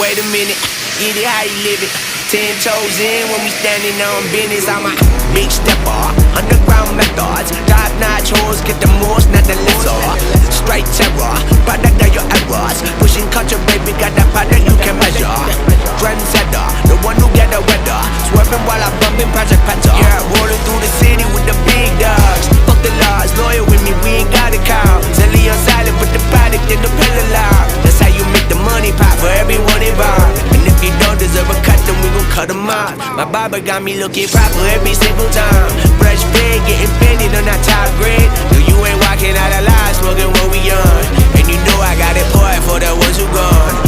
wait a minute, get it how you live it. 10 toes in when we standing on business. I'm a big stepper, underground methods. Top notch hoes, get the most, not the lesser. Straight terror, product of your errors. Pushing culture, baby, got that product you can measure. Trendsetter, the one who get the weather. Swerving while I'm bumping Project Panther. Yeah, rolling through the city with the big dogs. Fuck the laws, loyal with me, we ain't got a count. Zelly on silent, put the product in the pillar loud. That's how you make the money pop for everyone involved. And if you don't deserve a cut, then we gon' cut them out. My barber got me looking proper every single time. Fresh fade, getting faded on that top grade. No, you ain't walking out alive, smoking what we on. And you know I got it poured for the ones who gone.